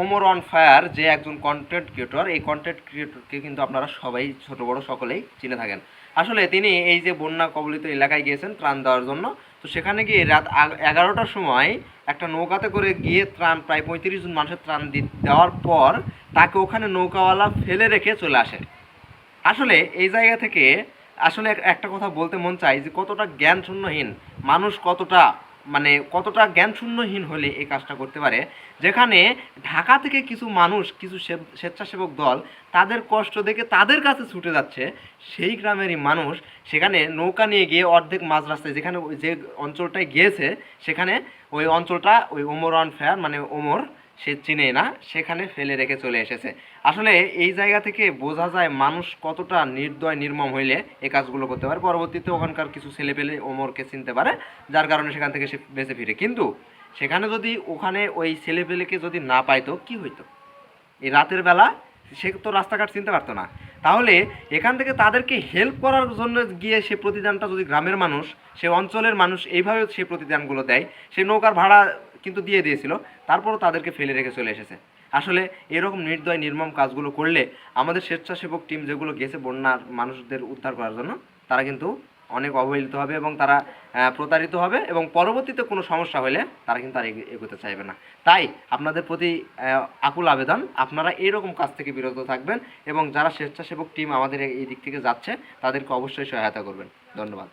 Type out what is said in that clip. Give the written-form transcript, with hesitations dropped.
Omar on fire যে একজন content creator, এই কন্টেন্ট ক্রিয়েটরকে কিন্তু আপনারা সবাই ছোট বড় সকলেই চিনে থাকেন। আসলে তিনি এই যে বন্যা কবলিত এলাকায় গিয়েছেন ত্রাণ দেওয়ার জন্য। তো সেখানে গিয়ে রাত 11টার সময় একটা নৌকাতে করে গিয়ে ত্রাণ প্রায় 35 জন মানুষের ত্রাণ দেওয়ার পর তাকে ওখানে নৌকাওয়ালা ফেলে রেখে চলে আসে। আসলে এই জায়গা থেকে আসলে একটা কথা বলতে মন চাই যে কতটা জ্ঞান শূন্যহীন মানুষ, কতটা জ্ঞান শূন্যহীন হলে এই কাজটা করতে পারে। যেখানে ঢাকা থেকে কিছু মানুষ, কিছু স্বেচ্ছাসেবক দল তাদের কষ্ট দেখে তাদের কাছে ছুটে যাচ্ছে, সেই গ্রামেরই মানুষ সেখানে নৌকা নিয়ে গিয়ে অর্ধেক মাঝ রাস্তায় যেখানে যে অঞ্চলটায় গিয়েছে সেখানে ওই অঞ্চলটা ওই ওমর অন ফায়ার মানে ওমর সে চিনে না, সেখানে ফেলে রেখে চলে এসেছে। আসলে এই জায়গা থেকে বোঝা যায় মানুষ কতটা নির্দয় নির্মম হইলে এই কাজগুলো করতে পারে। পরবর্তীতে ওখানকার কিছু ছেলে পেলে ওমরকে চিনতে পারে, যার কারণে সেখান থেকে সে বেঁচে ফিরে। কিন্তু সেখানে যদি ওখানে ওই ছেলে পেলেকে যদি না পাইতো কি হইতো? এই রাতের বেলা সে তো রাস্তাঘাট চিনতে পারতো না। তাহলে এখান থেকে তাদেরকে হেল্প করার জন্য গিয়ে সে প্রতিদানটা যদি গ্রামের মানুষ, সে অঞ্চলের মানুষ এইভাবে সেই প্রতিদানগুলো দেয়, সে নৌকার ভাড়া কিন্তু দিয়ে দিয়েছিল, তারপরও তাদেরকে ফেলে রেখে চলে এসেছে। আসলে এরকম নির্দয় নির্মম কাজগুলো করলে আমাদের স্বেচ্ছাসেবক টিম যেগুলো গেছে বন্যার মানুষদের উদ্ধার করার জন্য, তারা কিন্তু অনেক অবহেলিত হবে এবং তারা প্রতারিত হবে, এবং পরবর্তীতে কোনো সমস্যা হলে তারা কিন্তু আর এগোতে চাইবে না। তাই আপনাদের প্রতি আকুল আবেদন, আপনারা এরকম কাজ থেকে বিরত থাকবেন এবং যারা স্বেচ্ছাসেবক টিম আমাদের এই দিক থেকে যাচ্ছে তাদেরকে অবশ্যই সহায়তা করবেন। ধন্যবাদ।